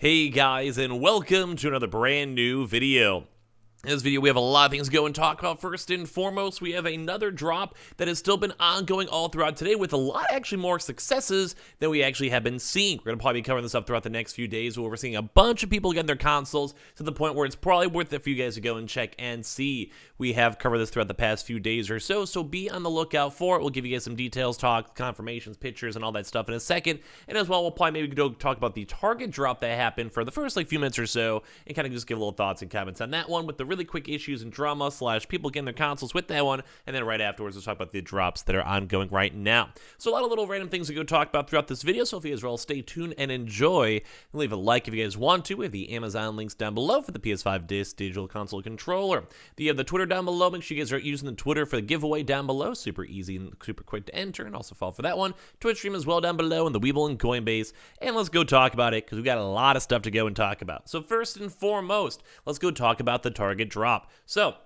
Hey guys, and welcome to another brand new video. In this video, we have a lot of things to go and talk about. First and foremost, we have another drop that has still been ongoing all throughout today with a lot actually more successes than we actually have been seeing. We're going to probably be covering this up throughout the next few days where we're seeing a bunch of people getting their consoles to the point where it's probably worth it for you guys to go and check and see. We have covered this throughout the past few days or so be on the lookout for it. We'll give you guys some details, talk, confirmations, pictures, and all that stuff in a second. And as well, we'll probably maybe go talk about the Target drop that happened for the first few minutes or so and kind of just give a little thoughts and comments on that one with the really quick issues and drama / people getting their consoles with that one, and then right afterwards we'll talk about the drops that are ongoing right now. So a lot of little random things to go talk about throughout this video, so if you guys all stay tuned and enjoy, and leave a like if you guys want to. We have the Amazon links down below for the PS5 Digital Console Controller. You have the Twitter down below. Make sure you guys are using the Twitter for the giveaway down below. Super easy and super quick to enter, and also follow for that one. Twitch stream as well down below, and the Weeble and Coinbase. And let's go talk about it because we got a lot of stuff to go and talk about. So first and foremost, let's go talk about the Target drop. So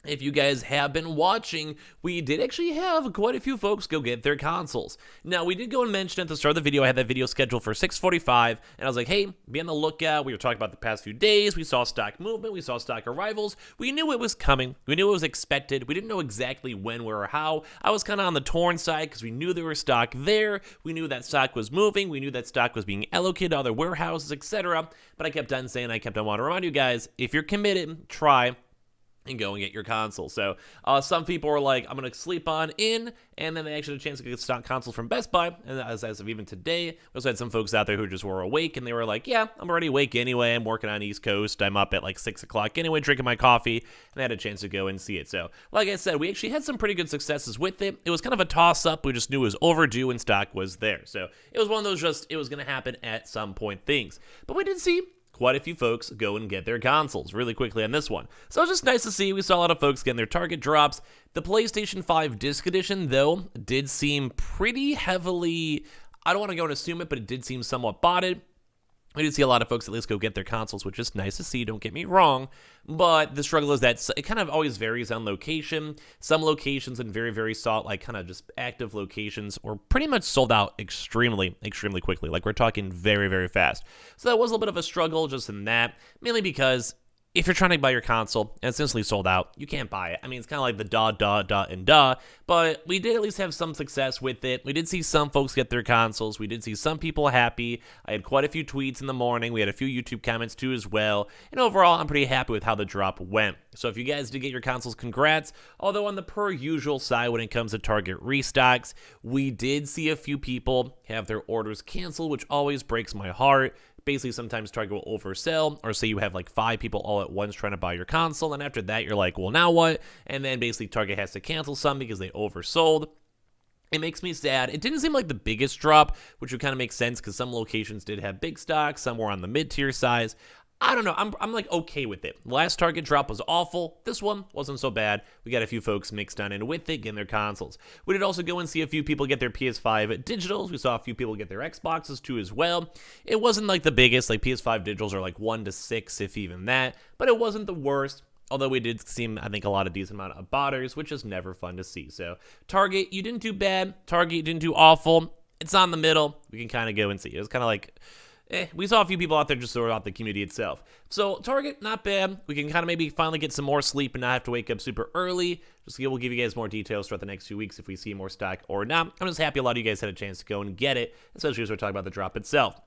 if you guys have been watching, we did actually have quite a few folks go get their consoles. Now, we did go and mention at the start of the video, I had that video scheduled for 6:45, and I was like, hey, be on the lookout. We were talking about the past few days. We saw stock movement. We saw stock arrivals. We knew it was coming. We knew it was expected. We didn't know exactly when, where, or how. I was kind of on the torn side because we knew there was stock there. We knew that stock was moving. We knew that stock was being allocated to other warehouses, etc. But I kept on saying, I kept on wanting to remind you guys, if you're committed, try and go and get your console. So some people were like, I'm going to sleep on in, and then they actually had a chance to get stock consoles from Best Buy. And as of even today, we also had some folks out there who just were awake, and they were like, yeah, I'm already awake anyway. I'm working on East Coast. I'm up at like 6 o'clock anyway, drinking my coffee, and I had a chance to go and see it. So like I said, we actually had some pretty good successes with it. It was kind of a toss-up. We just knew it was overdue and stock was there. So it was one of those just, it was going to happen at some point things. But we did see quite a few folks go and get their consoles really quickly on this one. So it was just nice to see. We saw a lot of folks getting their Target drops. The PlayStation 5 Disc Edition, though, did seem pretty heavily, I don't want to go and assume it, but it did seem somewhat botted. We did see a lot of folks at least go get their consoles, which is nice to see, don't get me wrong. But the struggle is that it kind of always varies on location. Some locations and very, very solid, like kind of just active locations, were pretty much sold out extremely, extremely quickly. Like we're talking very, very fast. So that was a little bit of a struggle just in that, mainly because if you're trying to buy your console and it's instantly sold out, you can't buy it. I mean, it's kind of like the and duh, but we did at least have some success with it. We did see some folks get their consoles. We did see some people happy. I had quite a few tweets in the morning. We had a few YouTube comments too as well. And overall, I'm pretty happy with how the drop went. So if you guys did get your consoles, congrats. Although on the per usual side, when it comes to Target restocks, we did see a few people have their orders canceled, which always breaks my heart. Basically, sometimes Target will oversell, or say you have like 5 people all at once trying to buy your console, and after that, you're like, well, now what? And then basically Target has to cancel some because they oversold. It makes me sad. It didn't seem like the biggest drop, which would kind of make sense because some locations did have big stocks, some were on the mid-tier size. I don't know. I'm like okay with it. Last Target drop was awful. This one wasn't so bad. We got a few folks mixed on in with it, getting their consoles. We did also go and see a few people get their PS5 digitals. We saw a few people get their Xboxes too as well. It wasn't like the biggest. Like PS5 digitals are like 1 to 6, if even that. But it wasn't the worst. Although we did see, I think, a lot of decent amount of botters, which is never fun to see. So Target, you didn't do bad. Target, you didn't do awful. It's on the middle. We can kind of go and see. It was kind of like, we saw a few people out there just sort of out the community itself. So Target, not bad. We can kind of maybe finally get some more sleep and not have to wake up super early. We'll give you guys more details throughout the next few weeks if we see more stock or not. I'm just happy a lot of you guys had a chance to go and get it, especially as we're talking about the drop itself.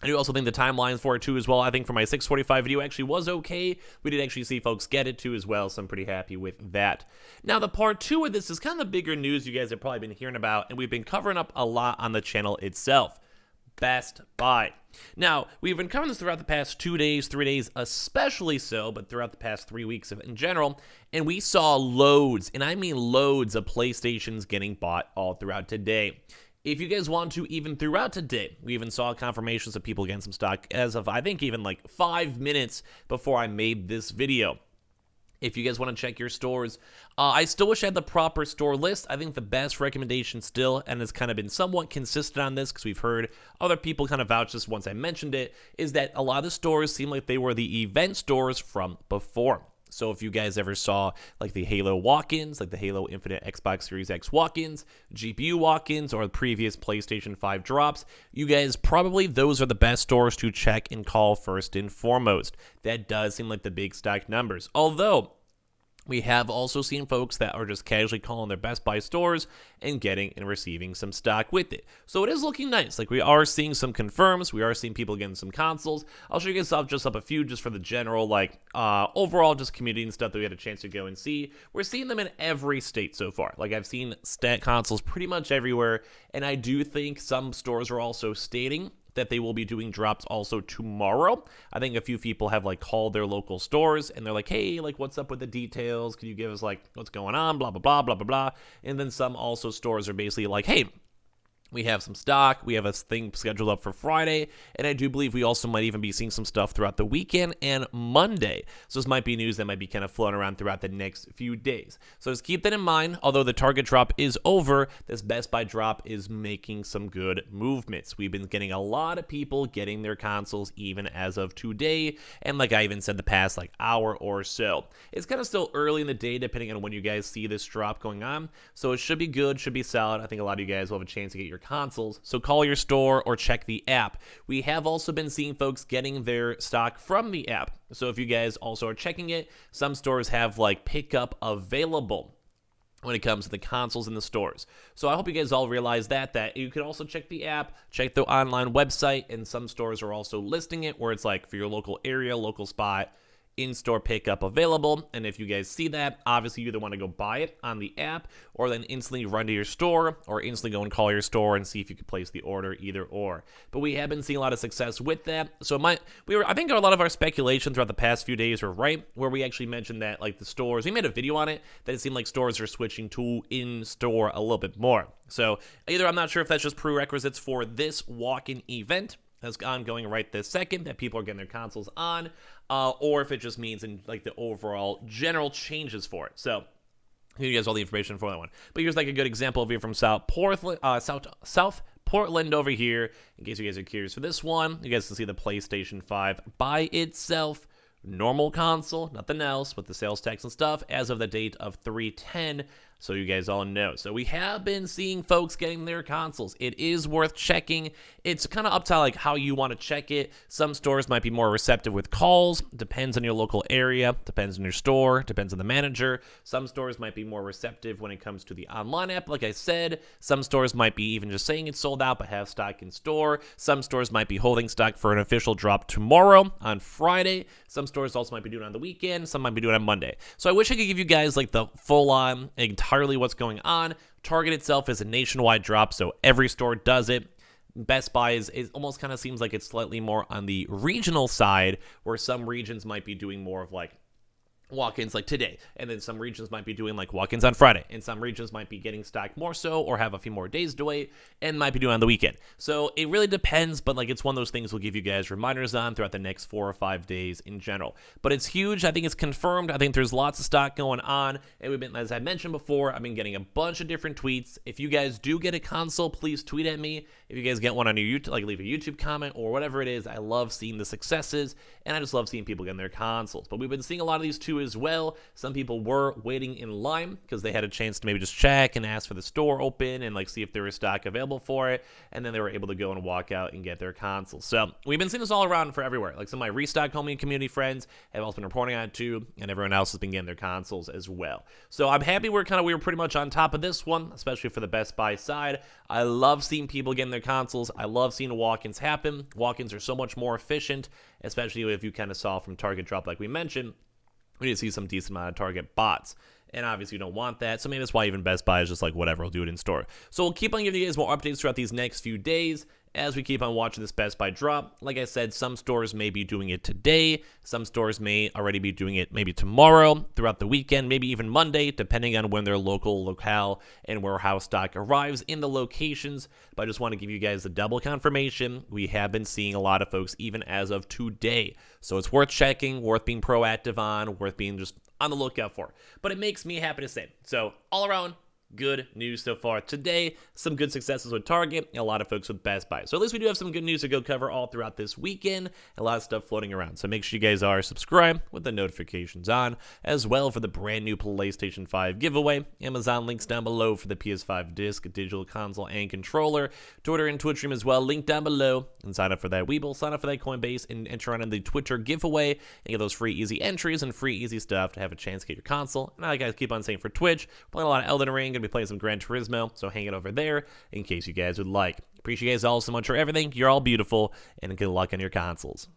I do also think the timelines for it too as well. I think for my 6:45 video actually was okay. We did actually see folks get it too as well, so I'm pretty happy with that. Now the part 2 of this is kind of the bigger news you guys have probably been hearing about, and we've been covering up a lot on the channel itself. Best Buy. Now, we've been covering this throughout the past 2 days, 3 days, especially so, but throughout the past 3 weeks in general, and we saw loads, and I mean loads of PlayStations getting bought all throughout today. If you guys want to, even throughout today, we even saw confirmations of people getting some stock as of, I think, even like 5 minutes before I made this video. If you guys want to check your stores, I still wish I had the proper store list. I think the best recommendation still, and has kind of been somewhat consistent on this because we've heard other people kind of vouch this once I mentioned it, is that a lot of the stores seem like they were the event stores from before. So if you guys ever saw like the Halo walk-ins, like the Halo Infinite Xbox Series X walk-ins, GPU walk-ins, or the previous PlayStation 5 drops, you guys probably, those are the best stores to check and call first and foremost. That does seem like the big stock numbers. Although, we have also seen folks that are just casually calling their Best Buy stores and getting and receiving some stock with it. So it is looking nice. Like, we are seeing some confirms. We are seeing people getting some consoles. I'll show you guys just up a few just for the general, like, overall just community and stuff that we had a chance to go and see. We're seeing them in every state so far. Like, I've seen stat consoles pretty much everywhere, and I do think some stores are also stating that they will be doing drops also tomorrow. I think a few people have like called their local stores and they're like, hey, like, what's up with the details? Can you give us like what's going on? Blah, blah, blah, blah, blah, blah. And then some also stores are basically like, hey, we have some stock. We have a thing scheduled up for Friday. And I do believe we also might even be seeing some stuff throughout the weekend and Monday. So this might be news that might be kind of floating around throughout the next few days. So just keep that in mind. Although the Target drop is over, this Best Buy drop is making some good movements. We've been getting a lot of people getting their consoles even as of today. And like I even said, the past like hour or so. It's kind of still early in the day depending on when you guys see this drop going on. So it should be good, should be solid. I think a lot of you guys will have a chance to get your consoles, so call your store or check the app. We have also been seeing folks getting their stock from the app, so if you guys also are checking it, some stores have like pickup available when it comes to the consoles in the stores. So I hope you guys all realize that you can also check the app, check the online website, and some stores are also listing it where it's like for your local area, local spot, in-store pickup available. And if you guys see that, obviously you either want to go buy it on the app or then instantly run to your store or instantly go and call your store and see if you can place the order, either or. But we have been seeing a lot of success with that. So I think a lot of our speculation throughout the past few days were right, where we actually mentioned that like the stores, we made a video on it, that it seemed like stores are switching to in-store a little bit more. So either I'm not sure if that's just prerequisites for this walk-in event that's ongoing right this second that people are getting their consoles on, or if it just means in like the overall general changes for it. So I'll give you guys all the information for that one. But here's like a good example over here from South Portland over here. In case you guys are curious for this one, you guys can see the PlayStation 5 by itself. Normal console, nothing else, with the sales tax and stuff, as of the date of 3/10, so you guys all know. So we have been seeing folks getting their consoles. It is worth checking. It's kind of up to like how you want to check it. Some stores might be more receptive with calls. Depends on your local area, depends on your store, depends on the manager. Some stores might be more receptive when it comes to the online app. Like I said, some stores might be even just saying it's sold out but have stock in store. Some stores might be holding stock for an official drop tomorrow on Friday. Some stores also might be doing it on the weekend. Some might be doing it on Monday. So I wish I could give you guys like the full-on, entirely what's going on. Target itself is a nationwide drop, so every store does it. Best Buy is almost kind of seems like it's slightly more on the regional side, where some regions might be doing more of like walk-ins like today, and then some regions might be doing like walk-ins on Friday, and some regions might be getting stock more so or have a few more days to wait and might be doing on the weekend. So it really depends, but like it's one of those things we'll give you guys reminders on throughout the next 4 or 5 days in general. But it's huge. I think it's confirmed. I think there's lots of stock going on, and we've been, as I mentioned before, I've been getting a bunch of different tweets. If you guys do get a console, please tweet at me. If you guys get one on your YouTube, like leave a YouTube comment or whatever it is. I love seeing the successes, and I just love seeing people getting their consoles. But we've been seeing a lot of these too as well. Some people were waiting in line because they had a chance to maybe just check and ask for the store open and like see if there was stock available for it, and then they were able to go and walk out and get their consoles. So we've been seeing this all around for everywhere. Like some of my Restock homie community friends have also been reporting on it too, and everyone else has been getting their consoles as well. So I'm happy we were pretty much on top of this one, especially for the Best Buy side. I love seeing people getting their consoles. I love seeing walk-ins happen. Walk-ins are so much more efficient, especially if you kind of saw from Target drop like we mentioned. We did see some decent amount of Target bots, and obviously you don't want that, so maybe that's why even Best Buy is just like, whatever, we'll do it in store. So we'll keep on giving you guys more updates throughout these next few days as we keep on watching this Best Buy drop. Like I said, some stores may be doing it today. Some stores may already be doing it maybe tomorrow, throughout the weekend, maybe even Monday, depending on when their locale and warehouse stock arrives in the locations. But I just want to give you guys the double confirmation. We have been seeing a lot of folks even as of today. So it's worth checking, worth being proactive on, worth being just on the lookout for. But it makes me happy to say. So all around, good news so far today. Some good successes with Target and a lot of folks with Best Buy. So at least we do have some good news to go cover all throughout this weekend. A lot of stuff floating around. So make sure you guys are subscribed with the notifications on, as well for the brand new PlayStation 5 giveaway. Amazon links down below for the PS5 disc, digital console, and controller. Twitter and Twitch stream as well, link down below. And sign up for that Weeble, sign up for that Coinbase, and enter on in the Twitter giveaway and get those free easy entries and free easy stuff to have a chance to get your console. And I guys keep on saying for Twitch, playing a lot of Elden Ring, gonna be playing some Gran Turismo, so hang it over there in case you guys would like. Appreciate you guys all so much for everything. You're all beautiful, and good luck on your consoles.